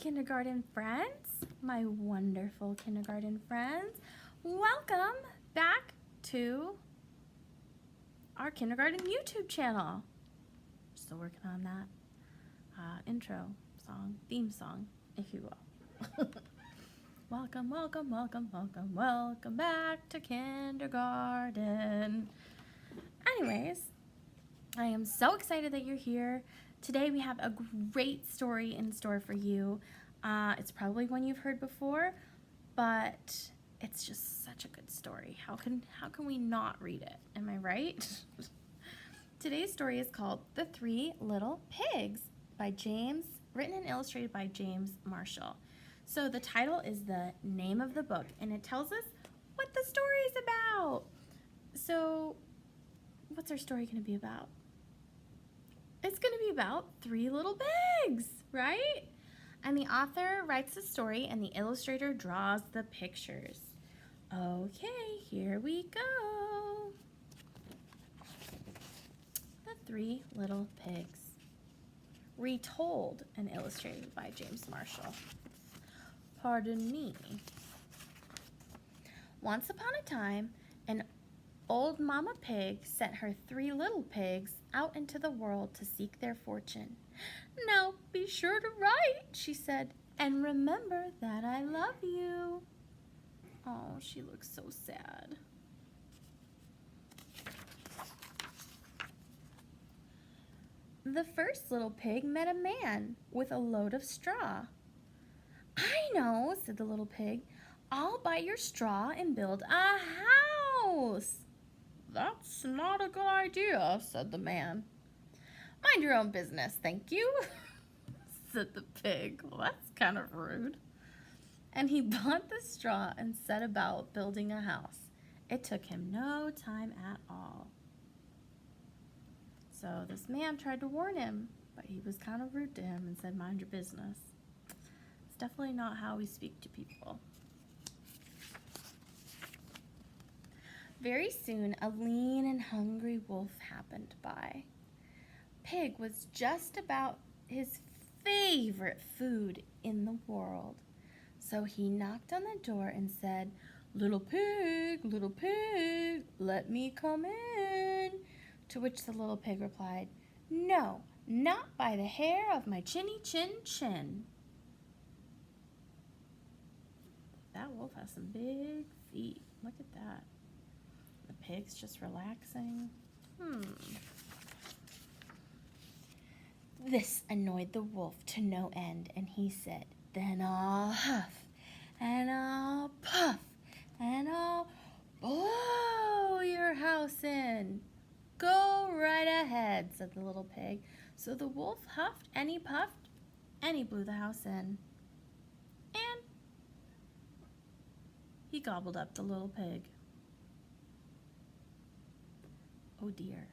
kindergarten friends, my wonderful kindergarten friends. Welcome back to our kindergarten YouTube channel. Still working on that intro song, theme song, if you will. Welcome, welcome, welcome, welcome, welcome back to kindergarten. Anyways, I am so excited that you're here. Today we have a great story in store for you. It's probably one you've heard before, but it's just such a good story. How can we not read it? Am I right? Today's story is called The Three Little Pigs written and illustrated by James Marshall. So the title is the name of the book, and it tells us what the story is about. So what's our story going to be about? It's going to be about three little pigs, right? And the author writes the story and the illustrator draws the pictures. Okay, here we go. The Three Little Pigs. Retold and illustrated by James Marshall. Pardon me. Once upon a time, an old Mama Pig sent her three little pigs out into the world to seek their fortune. "Now be sure to write," she said, "and remember that I love you." Oh, she looks so sad. The first little pig met a man with a load of straw. "I know," said the little pig. "I'll buy your straw and build a house." "That's not a good idea," said the man. "Mind your own business, thank you," said the pig. Well, that's kind of rude. And he bought the straw and set about building a house. It took him no time at all. So this man tried to warn him, but he was kind of rude to him and said, "Mind your business." It's definitely not how we speak to people. Very soon, a lean and hungry wolf happened by. Pig was just about his favorite food in the world. So he knocked on the door and said, little pig, let me come in." To which the little pig replied, "No, not by the hair of my chinny chin chin." That wolf has some big feet. Look at that. The pig's just relaxing. This annoyed the wolf to no end, and he said, "Then I'll huff, and I'll puff, and I'll blow your house in." "Go right ahead," said the little pig. So the wolf huffed and he puffed, and he blew the house in. And he gobbled up the little pig. Oh dear.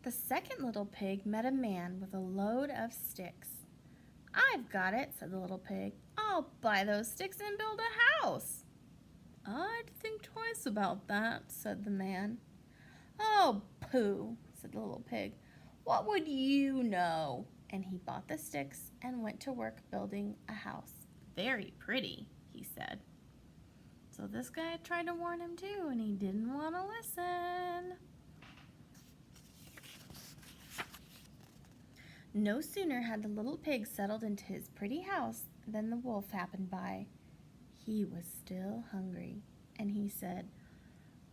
The second little pig met a man with a load of sticks. "I've got it," said the little pig. "I'll buy those sticks and build a house." "I'd think twice about that," said the man. "Oh, pooh," said the little pig. "What would you know?" And he bought the sticks and went to work building a house. "Very pretty," he said. So this guy tried to warn him too, and he didn't want to listen. No sooner had the little pig settled into his pretty house than the wolf happened by. He was still hungry, and he said,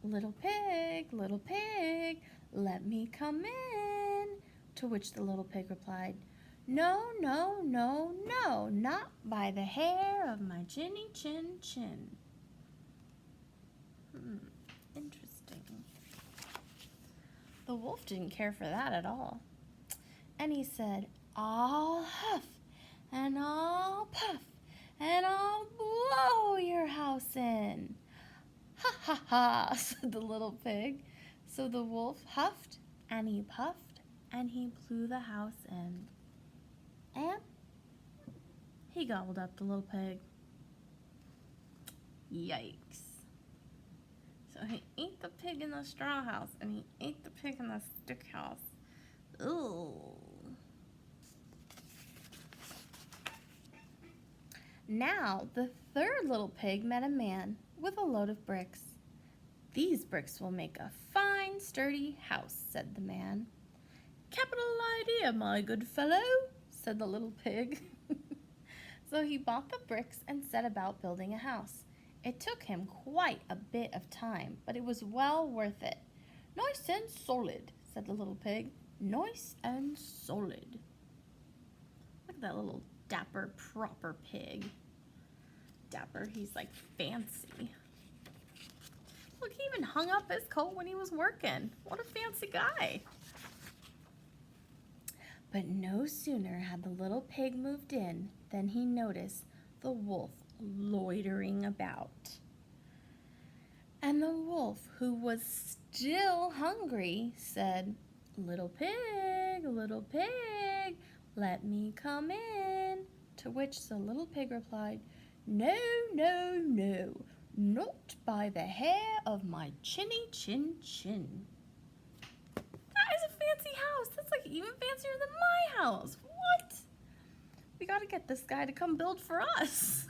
little pig, let me come in." To which the little pig replied, "No, no, no, no, not by the hair of my chinny chin chin." Interesting. The wolf didn't care for that at all. And he said, "I'll huff, and I'll puff, and I'll blow your house in." "Ha, ha, ha," said the little pig. So the wolf huffed, and he puffed, and he blew the house in. And he gobbled up the little pig. Yikes. So he ate the pig in the straw house, and he ate the pig in the stick house. Ooh. Now the third little pig met a man with a load of bricks. "These bricks will make a fine, sturdy house," said the man. "Capital idea, my good fellow," said the little pig. So he bought the bricks and set about building a house. It took him quite a bit of time, but it was well worth it. "Nice and solid," said the little pig. "Nice and solid." Look at that little dapper, proper pig. Dapper, he's like fancy. Look, he even hung up his coat when he was working. What a fancy guy. But no sooner had the little pig moved in than he noticed the wolf loitering about. And the wolf, who was still hungry, said, little pig, let me come in." To which the little pig replied, "No, no, no, not by the hair of my chinny chin chin." That is a fancy house. That's like even fancier than my house. What? We gotta get this guy to come build for us.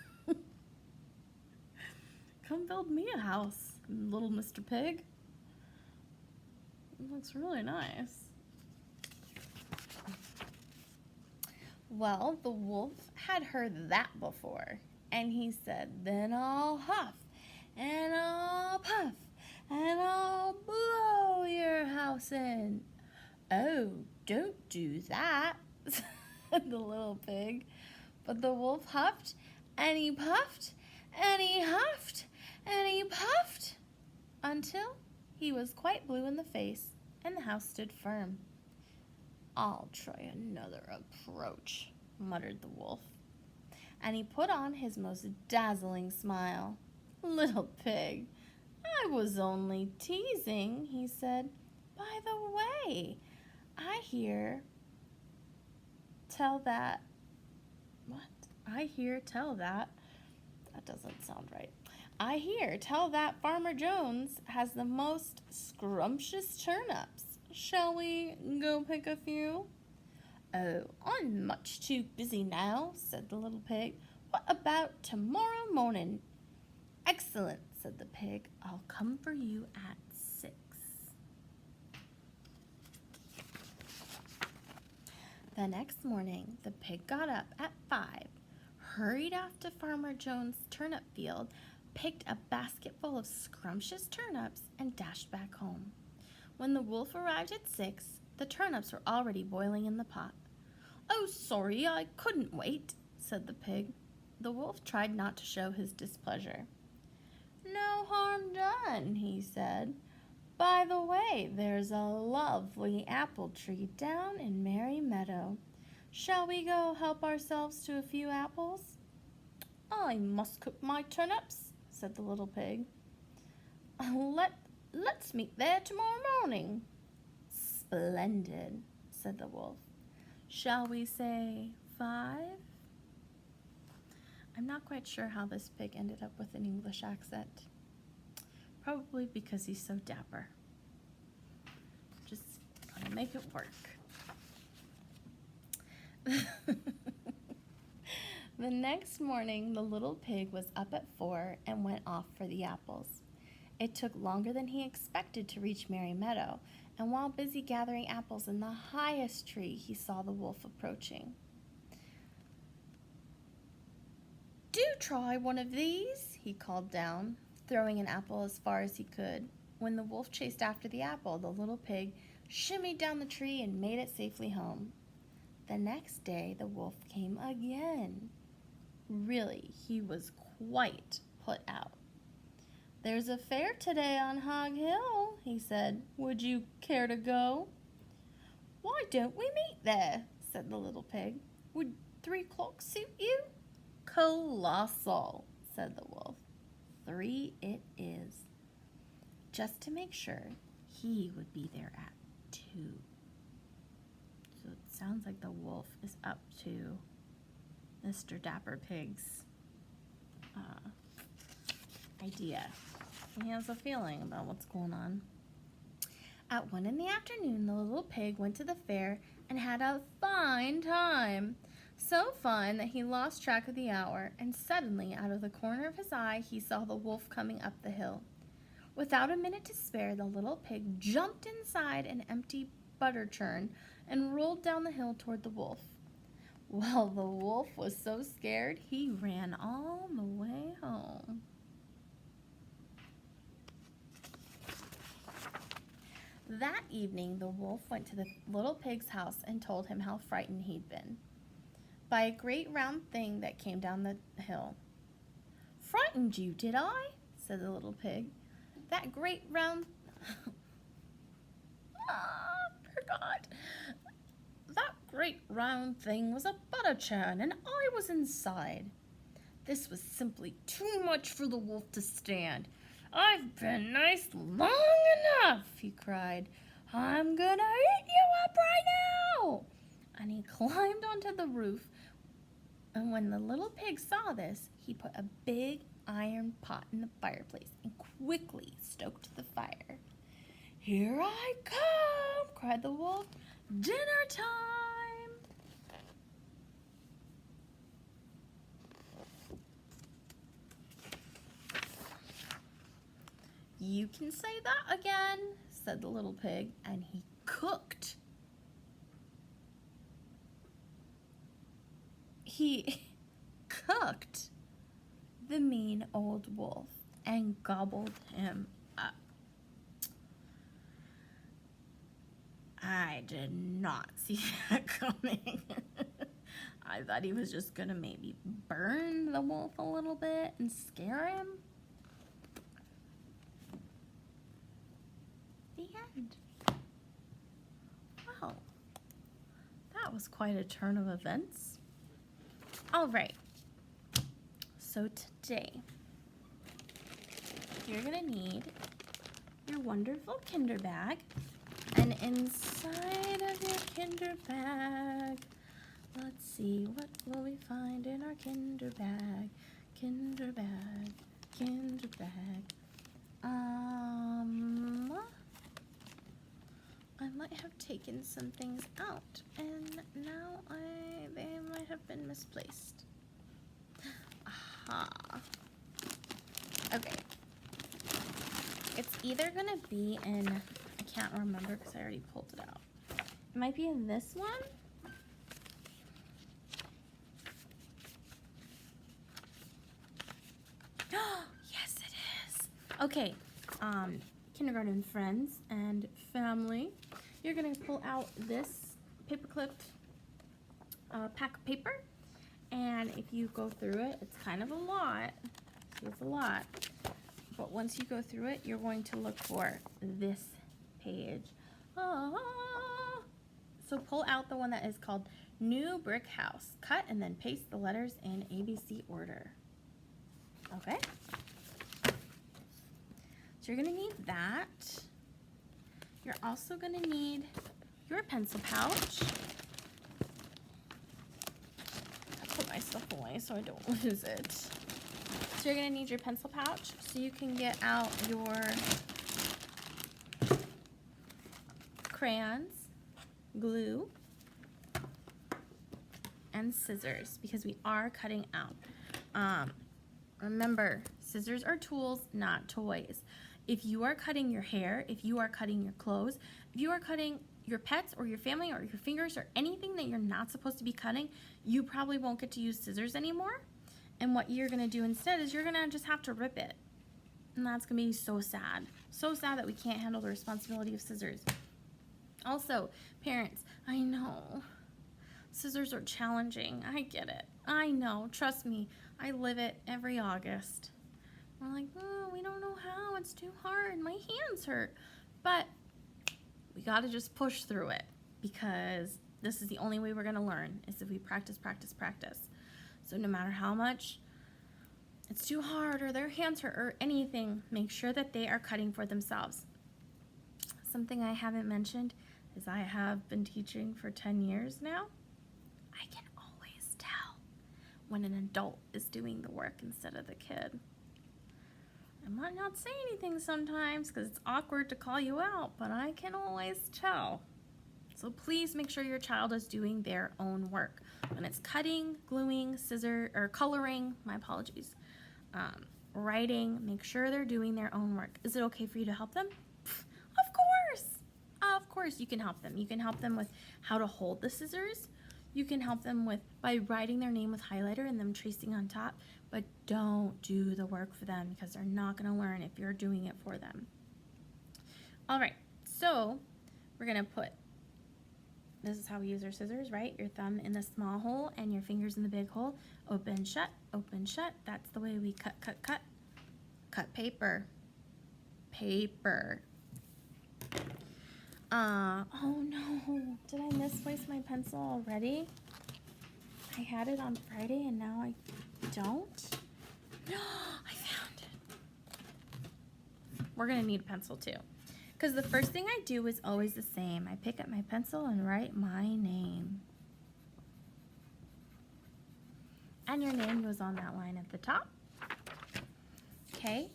Come build me a house, little Mr. Pig. It looks really nice. Well, the wolf had heard that before, and he said, "Then I'll huff, and I'll puff, and I'll blow your house in." "Oh, don't do that," said the little pig. But the wolf huffed, and he puffed, and he huffed, and he puffed, until he was quite blue in the face, and the house stood firm. "I'll try another approach," muttered the wolf. And he put on his most dazzling smile. "Little pig, I was only teasing," he said. "By the way, I hear tell that that doesn't sound right. I hear tell that Farmer Jones has the most scrumptious turnips. Shall we go pick a few?" "Oh, I'm much too busy now," said the little pig. "What about tomorrow morning?" "Excellent," said the pig. "I'll come for you at 6. The next morning, the pig got up at 5, hurried off to Farmer Jones' turnip field, picked a basket full of scrumptious turnips, and dashed back home. When the wolf arrived at 6, the turnips were already boiling in the pot. "Oh, sorry, I couldn't wait," said the pig. The wolf tried not to show his displeasure. "No harm done," he said. "By the way, there's a lovely apple tree down in Merry Meadow. Shall we go help ourselves to a few apples?" "I must cook my turnips," said the little pig. Let's meet there tomorrow morning." "Splendid," said the wolf. "Shall we say 5? I'm not quite sure how this pig ended up with an English accent. Probably because he's so dapper. Just gonna make it work. The next morning, the little pig was up at 4 and went off for the apples. It took longer than he expected to reach Merry Meadow, and while busy gathering apples in the highest tree, he saw the wolf approaching. "Do try one of these," he called down, throwing an apple as far as he could. When the wolf chased after the apple, the little pig shimmied down the tree and made it safely home. The next day, the wolf came again. Really, he was quite put out. "There's a fair today on Hog Hill," he said. "Would you care to go?" "Why don't we meet there?" said the little pig. "Would 3 o'clock suit you?" "Colossal," said the wolf. 3 it is. Just to make sure, he would be there at 2. So it sounds like the wolf is up to Mr. Dapper Pig's idea. He has a feeling about what's going on. At 1 in the afternoon, the little pig went to the fair and had a fine time. So fine that he lost track of the hour, and suddenly, out of the corner of his eye, he saw the wolf coming up the hill. Without a minute to spare, the little pig jumped inside an empty butter churn and rolled down the hill toward the wolf. Well, the wolf was so scared, he ran all the way home. That evening, the wolf went to the little pig's house and told him how frightened he'd been by a great round thing that came down the hill. "Frightened you, did I?" said the little pig. "That great round..." Forgot. "That great round thing was a butter churn, and I was inside." This was simply too much for the wolf to stand. "I've been nice long enough," he cried. "I'm gonna eat you up right now!" And he climbed onto the roof. And when the little pig saw this, he put a big iron pot in the fireplace and quickly stoked the fire. "Here I come!" cried the wolf. "Dinner time!" "You can say that again," said the little pig, and he cooked. He cooked the mean old wolf and gobbled him up. I did not see that coming. I thought he was just gonna maybe burn the wolf a little bit and scare him. The end. Wow, that was quite a turn of events. All right, so today you're gonna need your wonderful Kinder bag, and inside of your Kinder bag, let's see, what will we find in our Kinder bag? Kinder bag, Kinder bag. I might have taken some things out, and now they might have been misplaced. Aha. Okay. It's either gonna be in, I can't remember because I already pulled it out. It might be in this one. Yes, it is. Okay, kindergarten friends and family, you're gonna pull out this paper clipped pack of paper, and if you go through it, it's kind of a lot. It's a lot, but once you go through it, you're going to look for this page. So pull out the one that is called New Brick House. Cut and then paste the letters in ABC order. Okay? So you're gonna need that. You're also gonna need your pencil pouch. I'll put my stuff away so I don't lose it. So you're gonna need your pencil pouch so you can get out your crayons, glue, and scissors because we are cutting out. Remember, scissors are tools, not toys. If you are cutting your hair, if you are cutting your clothes, if you are cutting your pets or your family or your fingers or anything that you're not supposed to be cutting, you probably won't get to use scissors anymore. And what you're gonna do instead is you're gonna just have to rip it. And that's gonna be so sad. So sad that we can't handle the responsibility of scissors. Also, parents, I know, scissors are challenging. I get it. I know, trust me, I live it every August. We're like, oh, we don't know how, it's too hard, my hands hurt. But we gotta just push through it because this is the only way we're gonna learn is if we practice, practice, practice. So no matter how much it's too hard or their hands hurt or anything, make sure that they are cutting for themselves. Something I haven't mentioned is I have been teaching for 10 years now. I can always tell when an adult is doing the work instead of the kid. I might not say anything sometimes because it's awkward to call you out, but I can always tell. So please make sure your child is doing their own work. When it's cutting, gluing, scissor, or coloring, my apologies, writing, make sure they're doing their own work. Is it okay for you to help them? Of course. Of course you can help them. You can help them with how to hold the scissors. You can help them with by writing their name with highlighter and them tracing on top, but don't do the work for them because they're not going to learn if you're doing it for them. All right, so we're going to put, this is how we use our scissors, right? Your thumb in the small hole and your fingers in the big hole. Open, shut, open, shut. That's the way we cut, cut, cut. Cut paper. Paper. Oh no, did I misplace my pencil already? I had it on Friday and now I don't? I found it. We're gonna need a pencil too. Because the first thing I do is always the same. I pick up my pencil and write my name. And your name goes on that line at the top. Okay.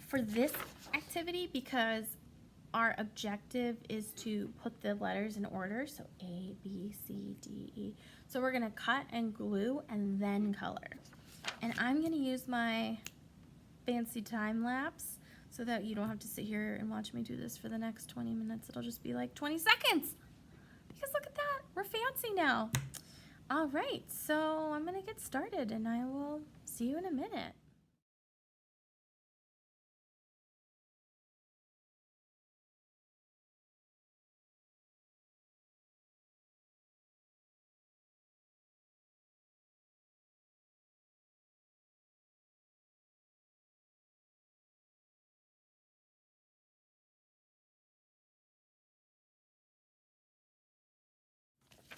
For this activity, because our objective is to put the letters in order, so A, B, C, D, E. So we're gonna cut and glue and then color. And I'm gonna use my fancy time lapse so that you don't have to sit here and watch me do this for the next 20 minutes. It'll just be like 20 seconds. Because look at that, we're fancy now. All right, so I'm gonna get started and I will see you in a minute.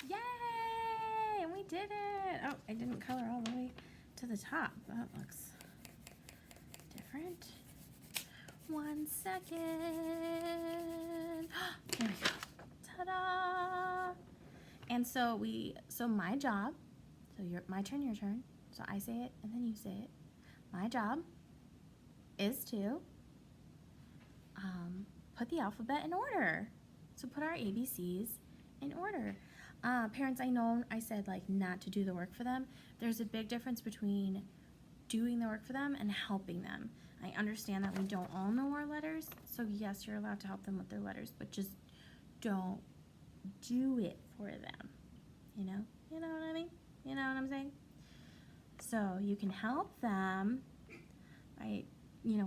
Yay! And we did it! Oh, I didn't color all the way to the top. That looks different. 1 second. There we go. Ta-da! And so my job, so my turn, your turn. So I say it and then you say it. My job is to put the alphabet in order. So put our ABCs in order. Parents, I know I said like not to do the work for them. There's a big difference between doing the work for them and helping them. I understand that we don't all know our letters, so yes, you're allowed to help them with their letters, but just don't do it for them. You know what I mean? You know what I'm saying? So you can help them by,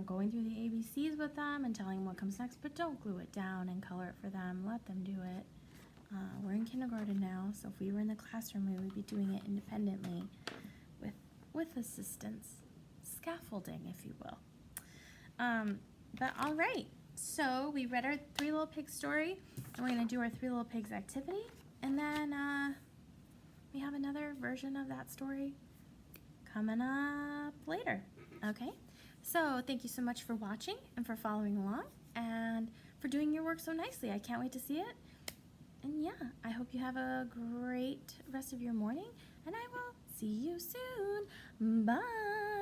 going through the ABCs with them and telling them what comes next, but don't glue it down and color it for them. Let them do it. We're in kindergarten now, so if we were in the classroom, we would be doing it independently with assistance, scaffolding, if you will. But all right, so we read our Three Little Pigs story, and we're going to do our Three Little Pigs activity, and then we have another version of that story coming up later, okay? So thank you so much for watching and for following along and for doing your work so nicely. I can't wait to see it. And yeah, I hope you have a great rest of your morning, and I will see you soon. Bye.